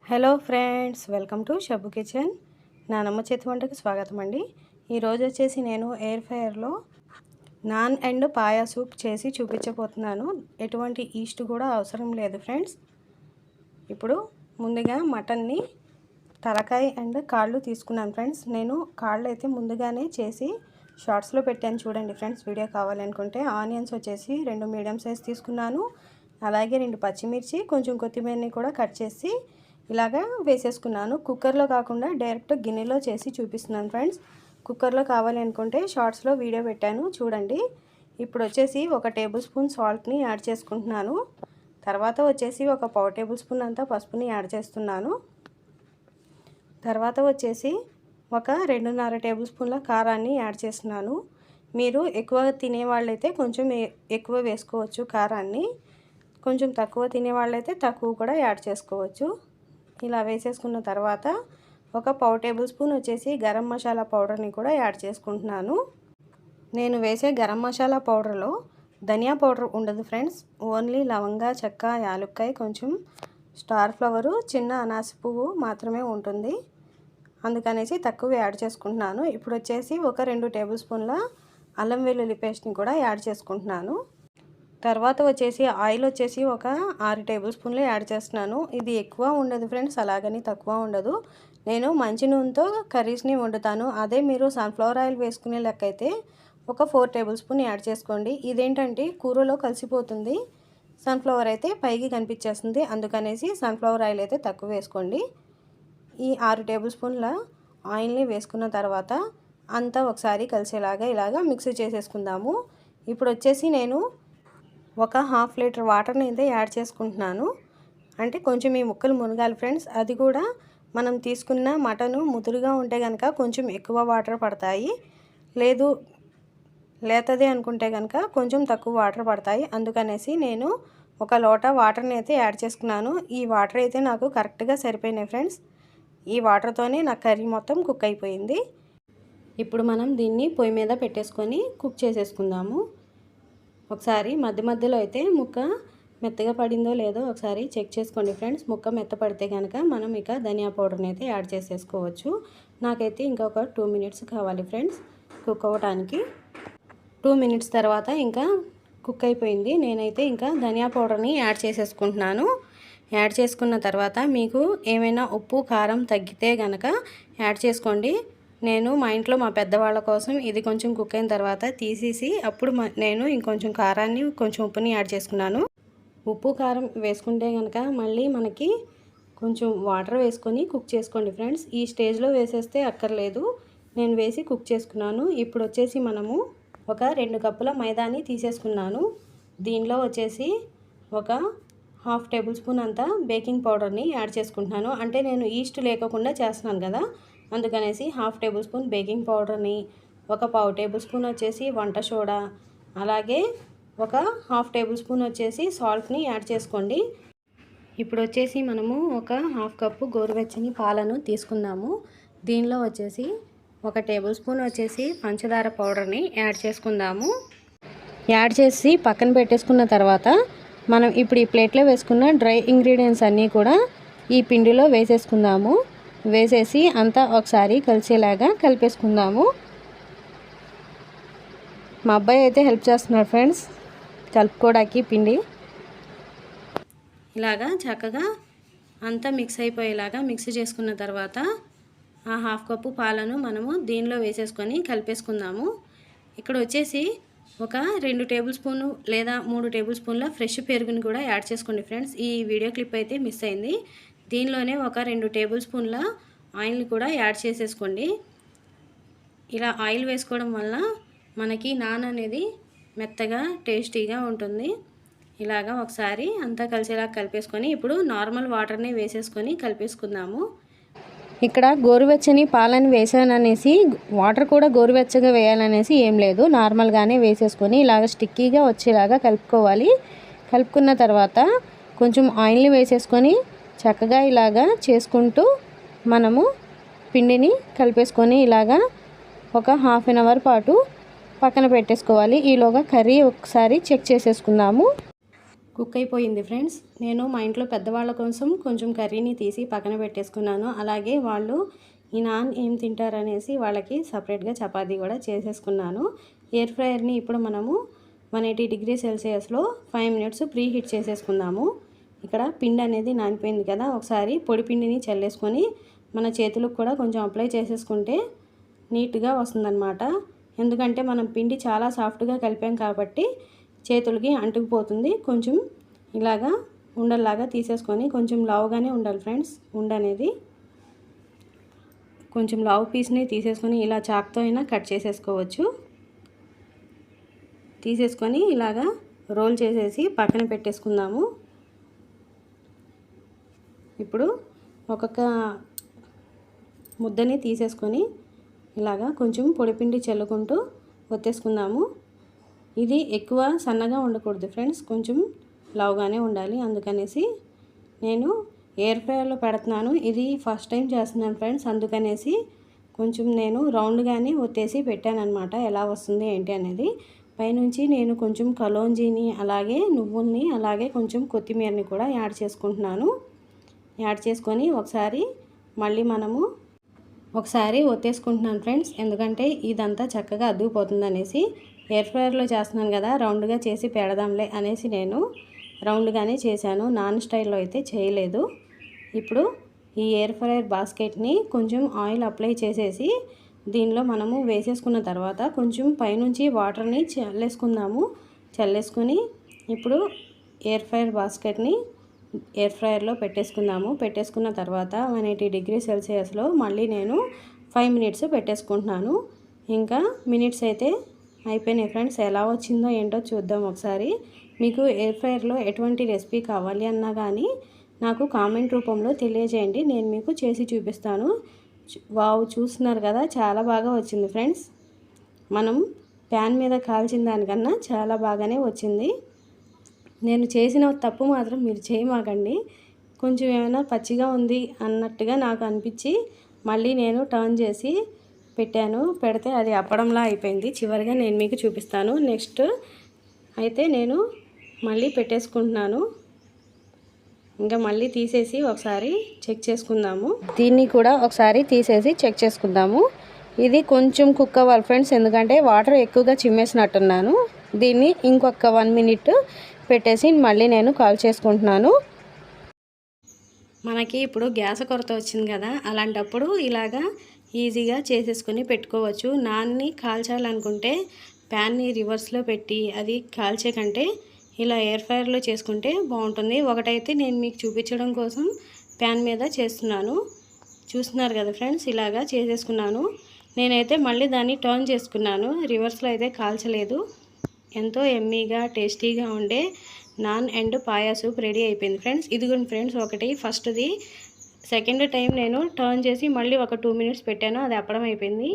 Hello friends, welcome to Shabbu kitchen. నానమ్మ చేతి వంటకు స్వాగతం అండి. ఈరోజు వచ్చేసి నేను ఎయిర్ ఫ్రైయర్లో నాన్ అండ్ పాయా సూప్ చేసి చూపించబోతున్నాను. ఎటువంటి ఈస్ట్ కూడా అవసరం లేదు ఫ్రెండ్స్. ఇప్పుడు ముందుగా మటన్ని తలకాయ అండ్ కాళ్ళు తీసుకున్నాను ఫ్రెండ్స్. నేను కాళ్ళు అయితే ముందుగానే చేసి షార్ట్స్లో పెట్టాను చూడండి ఫ్రెండ్స్. వీడియో కావాలనుకుంటే ఆనియన్స్ వచ్చేసి 2 మీడియం సైజ్ తీసుకున్నాను. అలాగే 2 పచ్చిమిర్చి, కొంచెం కొత్తిమీరని కూడా కట్ చేసి ఇలాగా వేసేసుకున్నాను. కుక్కర్లో కాకుండా డైరెక్ట్ గిన్నెలో చేసి చూపిస్తున్నాను ఫ్రెండ్స్. కుక్కర్లో కావాలి అనుకుంటే షార్ట్స్లో వీడియో పెట్టాను చూడండి. ఇప్పుడు వచ్చేసి 1 టేబుల్ స్పూన్ సాల్ట్ని యాడ్ చేసుకుంటున్నాను. తర్వాత వచ్చేసి 1 పావు టేబుల్ స్పూన్ అంతా పసుపుని యాడ్ చేస్తున్నాను. తర్వాత వచ్చేసి 2.5 టేబుల్ స్పూన్ల కారాన్ని యాడ్ చేస్తున్నాను. మీరు ఎక్కువ తినేవాళ్ళైతే కొంచెం ఎక్కువ వేసుకోవచ్చు కారాన్ని, కొంచెం తక్కువ తినేవాళ్ళైతే తక్కువ కూడా యాడ్ చేసుకోవచ్చు. ఇలా వేసేసుకున్న తర్వాత 1 పావు టేబుల్ స్పూన్ వచ్చేసి గరం మసాలా పౌడర్ని కూడా యాడ్ చేసుకుంటున్నాను. నేను వేసే గరం మసాలా పౌడర్లో ధనియా పౌడర్ ఉండదు ఫ్రెండ్స్. ఓన్లీ లవంగా, చెక్క, యాలుక్కాయ, కొంచెం స్టార్ ఫ్లవరు, చిన్న అనాస పువ్వు మాత్రమే ఉంటుంది. అందుకనేసి తక్కువ యాడ్ చేసుకుంటున్నాను. ఇప్పుడు వచ్చేసి 2 టేబుల్ స్పూన్ల అల్లం వెల్లుల్లి పేస్ట్ని కూడా యాడ్ చేసుకుంటున్నాను. తర్వాత వచ్చేసి ఆయిల్ వచ్చేసి 6 టేబుల్ స్పూన్లు యాడ్ చేస్తున్నాను. ఇది ఎక్కువ ఉండదు ఫ్రెండ్స్, అలాగని తక్కువ ఉండదు. నేను మంచి నూనెతో కర్రీస్ని వండుతాను. అదే మీరు సన్ఫ్లవర్ ఆయిల్ వేసుకునే లెక్క అయితే 4 టేబుల్ స్పూన్ యాడ్ చేసుకోండి. ఇదేంటంటే కూరలో కలిసిపోతుంది, సన్ఫ్లవర్ అయితే పైకి కనిపించేస్తుంది. అందుకనేసి సన్ఫ్లవర్ ఆయిల్ అయితే తక్కువ వేసుకోండి. ఈ 6 టేబుల్ స్పూన్ల ఆయిల్ని వేసుకున్న తర్వాత అంతా ఒకసారి కలిసేలాగా ఇలాగా మిక్స్ చేసేసుకుందాము. ఇప్పుడు వచ్చేసి నేను 1/2 లీటర్ వాటర్ని అయితే యాడ్ చేసుకుంటున్నాను. అంటే కొంచెం ఈ ముక్కలు మునగాలి ఫ్రెండ్స్. అది కూడా మనం తీసుకున్న మటను ముదురుగా ఉంటే కనుక కొంచెం ఎక్కువ వాటర్ పడతాయి, లేదు లేతది అనుకుంటే కనుక కొంచెం తక్కువ వాటర్ పడతాయి. అందుకనేసి నేను 1 లోటా వాటర్ని అయితే యాడ్ చేసుకున్నాను. ఈ వాటర్ అయితే నాకు కరెక్ట్గా సరిపోయినాయి ఫ్రెండ్స్. ఈ వాటర్తోనే నా కర్రీ మొత్తం కుక్ అయిపోయింది. ఇప్పుడు మనం దీన్ని పొయ్యి మీద పెట్టేసుకొని కుక్ చేసేసుకుందాము. ఒకసారి మధ్య మధ్యలో అయితే ముక్క మెత్తగా పడిందో లేదో ఒకసారి చెక్ చేసుకోండి ఫ్రెండ్స్. ముక్క మెత్త పడితే కనుక మనం ఇక ధనియా పౌడర్ని అయితే యాడ్ చేసేసుకోవచ్చు. నాకైతే ఇంకొక 2 మినిట్స్ కావాలి ఫ్రెండ్స్ కుక్ అవ్వడానికి. 2 మినిట్స్ తర్వాత ఇంకా కుక్ అయిపోయింది. నేనైతే ఇంకా ధనియా పౌడర్ని యాడ్ చేసేసుకుంటున్నాను. యాడ్ చేసుకున్న తర్వాత మీకు ఏమైనా ఉప్పు, కారం తగ్గితే కనుక యాడ్ చేసుకోండి. నేను మా ఇంట్లో మా పెద్దవాళ్ళ కోసం ఇది కొంచెం కుక్ అయిన తర్వాత తీసేసి అప్పుడు నేను ఇంకొంచెం కారాన్ని, కొంచెం ఉప్పుని యాడ్ చేసుకున్నాను. ఉప్పు, కారం వేసుకుంటే కనుక మళ్ళీ మనకి కొంచెం వాటర్ వేసుకొని కుక్ చేసుకోండి ఫ్రెండ్స్. ఈ స్టేజ్లో వేసేస్తే అక్కర్లేదు. నేను వేసి కుక్ చేసుకున్నాను. ఇప్పుడు వచ్చేసి మనము 2 కప్పుల మైదాని తీసేసుకున్నాను. దీనిలో వచ్చేసి 1/2 టేబుల్ స్పూన్ అంతా బేకింగ్ పౌడర్ని యాడ్ చేసుకుంటున్నాను. అంటే నేను ఈస్ట్ లేకుండా చేస్తున్నాను కదా, అందుకనేసి 1/2 టేబుల్ స్పూన్ బేకింగ్ పౌడర్ని, 1 పావు టేబుల్ స్పూన్ వచ్చేసి వంట సోడా, అలాగే 1/2 టేబుల్ స్పూన్ వచ్చేసి సాల్ట్ని యాడ్ చేసుకోండి. ఇప్పుడు వచ్చేసి మనము 1/2 కప్పు గోరువెచ్చని పాలను తీసుకుందాము. దీనిలో వచ్చేసి 1 టేబుల్ స్పూన్ వచ్చేసి పంచదార పౌడర్ని యాడ్ చేసుకుందాము. యాడ్ చేసి పక్కన పెట్టేసుకున్న తర్వాత మనం ఇప్పుడు ఈ ప్లేట్లో వేసుకున్న డ్రై ఇంగ్రీడియంట్స్ అన్నీ కూడా ఈ పిండిలో వేసేసుకుందాము. వేసేసి అంతా ఒకసారి కలిసేలాగా కలిపేసుకుందాము. మా అబ్బాయి అయితే హెల్ప్ చేస్తున్నాడు ఫ్రెండ్స్ కలుపుకోవడానికి పిండి. ఇలాగా చక్కగా అంతా మిక్స్ అయిపోయేలాగా మిక్స్ చేసుకున్న తర్వాత ఆ 1/2 కప్పు పాలను మనము దీనిలో వేసేసుకొని కలిపేసుకుందాము. ఇక్కడ వచ్చేసి 2 టేబుల్ స్పూన్లు లేదా 3 టేబుల్ స్పూన్ల ఫ్రెష్ పెరుగుని కూడా యాడ్ చేసుకోండి ఫ్రెండ్స్. ఈ వీడియో క్లిప్ అయితే మిస్ అయింది. దీనిలోనే 2 టేబుల్ స్పూన్ల ఆయిల్ని కూడా యాడ్ చేసేసుకోండి. ఇలా ఆయిల్ వేసుకోవడం వల్ల మనకి నాన్ అనేది మెత్తగా టేస్టీగా ఉంటుంది. ఇలాగా ఒకసారి అంతా కలిసేలా కలిపేసుకొని ఇప్పుడు నార్మల్ వాటర్ని వేసేసుకొని కలిపేసుకుందాము. ఇక్కడ గోరువెచ్చని పాలని వేసాననేసి వాటర్ కూడా గోరువెచ్చగా వేయాలనేసి ఏం లేదు, నార్మల్గానే వేసేసుకొని ఇలాగ స్టిక్కీగా వచ్చేలాగా కలుపుకోవాలి. కలుపుకున్న తర్వాత కొంచెం ఆయిల్ని వేసేసుకొని చక్కగా ఇలాగా చేసుకుంటూ మనము పిండిని కలిపేసుకొని ఇలాగా 1/2 అన్ అవర్ పాటు పక్కన పెట్టేసుకోవాలి. ఈలోగా కర్రీ ఒకసారి చెక్ చేసేసుకుందాము. కుక్ అయిపోయింది ఫ్రెండ్స్. నేను మా ఇంట్లో పెద్దవాళ్ళ కోసం కొంచెం కర్రీని తీసి పక్కన పెట్టేసుకున్నాను. అలాగే వాళ్ళు ఈ నాన్ ఏం తింటారనేసి వాళ్ళకి సపరేట్గా చపాతీ కూడా చేసేసుకున్నాను. ఎయిర్ ఫ్రైయర్ని ఇప్పుడు మనము 180 డిగ్రీ సెల్సియస్లో 5 మినిట్స్ ప్రీ హీట్ చేసేసుకుందాము. ఇక్కడ పిండి అనేది నానిపోయింది కదా, ఒకసారి పొడి పిండిని చల్లేసుకొని మన చేతులకు కూడా కొంచెం అప్లై చేసేసుకుంటే నీట్గా వస్తుందన్నమాట. ఎందుకంటే మనం పిండి చాలా సాఫ్ట్గా కలిపాం కాబట్టి చేతులకి అంటుకుపోతుంది. కొంచెం ఇలాగా ఉండల్లాగా తీసేసుకొని, కొంచెం లావుగానే ఉండాలి ఫ్రెండ్స్. ఉండనేది కొంచెం లావు పీస్ని తీసేసుకొని ఇలా చాక్తో అయినా కట్ చేసేసుకోవచ్చు. తీసేసుకొని ఇలాగా రోల్ చేసేసి పక్కన పెట్టేసుకుందాము. ఇప్పుడు ఒక్కొక్క ముద్దని తీసేసుకొని ఇలాగా కొంచెం పొడిపిండి చల్లుకుంటూ ఒత్తేసుకుందాము. ఇది ఎక్కువ సన్నగా ఉండకూడదు ఫ్రెండ్స్, కొంచెం లావుగానే ఉండాలి. అందుకనేసి నేను ఎయిర్ ఫ్రైయర్లో పెడుతున్నాను. ఇది ఫస్ట్ టైం చేస్తున్నాను ఫ్రెండ్స్, అందుకనేసి కొంచెం నేను రౌండ్గానే ఒత్తేసి పెట్టాను అనమాట. ఎలా వస్తుంది ఏంటి అనేది. పైనుంచి నేను కొంచెం కలోంజీని, అలాగే నువ్వుల్ని, అలాగే కొంచెం కొత్తిమీరని కూడా యాడ్ చేసుకుంటున్నాను. యాడ్ చేసుకొని ఒకసారి మళ్ళీ మనము ఒకసారి ఒత్తేసుకుంటున్నాను ఫ్రెండ్స్. ఎందుకంటే ఇదంతా చక్కగా అద్దుకుపోతుంది అనేసి. ఎయిర్ ఫ్రైయర్లో చేస్తున్నాను కదా, రౌండ్గా చేసి పెడదాంలే అనేసి నేను రౌండ్గానే చేశాను. నాన్ స్టైల్లో అయితే చేయలేదు. ఇప్పుడు ఈ ఎయిర్ ఫ్రైయర్ బాస్కెట్ని కొంచెం ఆయిల్ అప్లై చేసేసి దీనిలో మనము వేసేసుకున్న తర్వాత కొంచెం పైనుంచి వాటర్ని చల్లేసుకుందాము. చల్లేసుకొని ఇప్పుడు ఎయిర్ ఫ్రైయర్ బాస్కెట్ని ఎయిర్ ఫ్రైయర్లో పెట్టేసుకుందాము. పెట్టేసుకున్న తర్వాత 180 డిగ్రీ సెల్సియస్లో మళ్ళీ నేను 5 మినిట్స్ పెట్టేసుకుంటున్నాను. ఇంకా మినిట్స్ అయితే అయిపోయినాయి ఫ్రెండ్స్. ఎలా వచ్చిందో ఏంటో చూద్దాం ఒకసారి. మీకు ఎయిర్ ఫ్రైయర్లో ఎటువంటి రెసిపీ కావాలి అన్నా కానీ నాకు కామెంట్ రూపంలో తెలియజేయండి, నేను మీకు చేసి చూపిస్తాను. వావ్, చూస్తున్నారు కదా, చాలా బాగా వచ్చింది ఫ్రెండ్స్. మనం ప్యాన్ మీద కాల్చిన దానికన్నా చాలా బాగానే వచ్చింది. నేను చేసిన తప్పు మాత్రం మీరు చేయమాకండి. కొంచెం ఏమైనా పచ్చిగా ఉంది అన్నట్టుగా నాకు అనిపించి మళ్ళీ నేను టర్న్ చేసి పెట్టాను. పెడితే అది అప్పడంలా అయిపోయింది. చివరిగా నేను మీకు చూపిస్తాను. నెక్స్ట్ అయితే నేను మళ్ళీ పెట్టేసుకుంటున్నాను. ఇంకా మళ్ళీ తీసేసి ఒకసారి చెక్ చేసుకుందాము. దీన్ని కూడా ఒకసారి తీసేసి చెక్ చేసుకుందాము. ఇది కొంచెం కుక్ అవ్వాలి ఫ్రెండ్స్, ఎందుకంటే వాటర్ ఎక్కువగా చిమ్మేసినట్టున్నాను. దీన్ని ఇంకొక 1 మినిట్ పెట్టేసి మళ్ళీ నేను కాల్ చేసుకుంటున్నాను. మనకి ఇప్పుడు గ్యాస్ కొరత వచ్చింది కదా, అలాంటప్పుడు ఇలాగా ఈజీగా చేసేసుకొని పెట్టుకోవచ్చు. నాన్ని కాల్చాలనుకుంటే ప్యాన్ని రివర్స్లో పెట్టి అది కాల్చే కంటే ఇలా ఎయిర్ ఫ్రైయర్లో చేసుకుంటే బాగుంటుంది. ఒకటైతే నేను మీకు చూపించడం కోసం ప్యాన్ మీద చేస్తున్నాను. చూస్తున్నారు కదా ఫ్రెండ్స్, ఇలాగా చేసేసుకున్నాను. నేనైతే మళ్ళీ దాన్ని టర్న్ చేసుకున్నాను. రివర్స్లో అయితే కాల్చలేదు. ఎంతో ఎమ్మీగా టేస్టీగా ఉండే non and paya soup ready అయిపోయింది ఫ్రెండ్స్. ఇదిగోండి ఫ్రెండ్స్, ఒకటి ఫస్ట్ది. సెకండ్ టైం నేను టర్న్ చేసి మళ్ళీ ఒక 2 మినిట్స్ పెట్టాను, అది అప్పడం అయిపోయింది.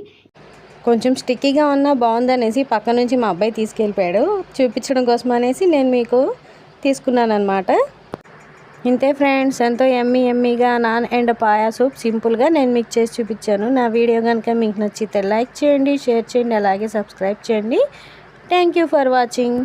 కొంచెం స్టిక్కీగా ఉన్నా బాగుందనేసి పక్క నుంచి మా అబ్బాయి తీసుకెళ్ళిపోయాడు. చూపించడం కోసం అనేసి నేను మీకు తీసుకున్నాను అనమాట. ఇంతే ఫ్రెండ్స్, ఎంతో ఎమ్మీగా నాన్ అండ్ పాయా సూప్ సింపుల్గా నేను మీకు చేసి చూపించాను. నా వీడియో కనుక మీకు నచ్చితే లైక్ చేయండి, షేర్ చేయండి, అలాగే సబ్స్క్రైబ్ చేయండి. Thank you for watching.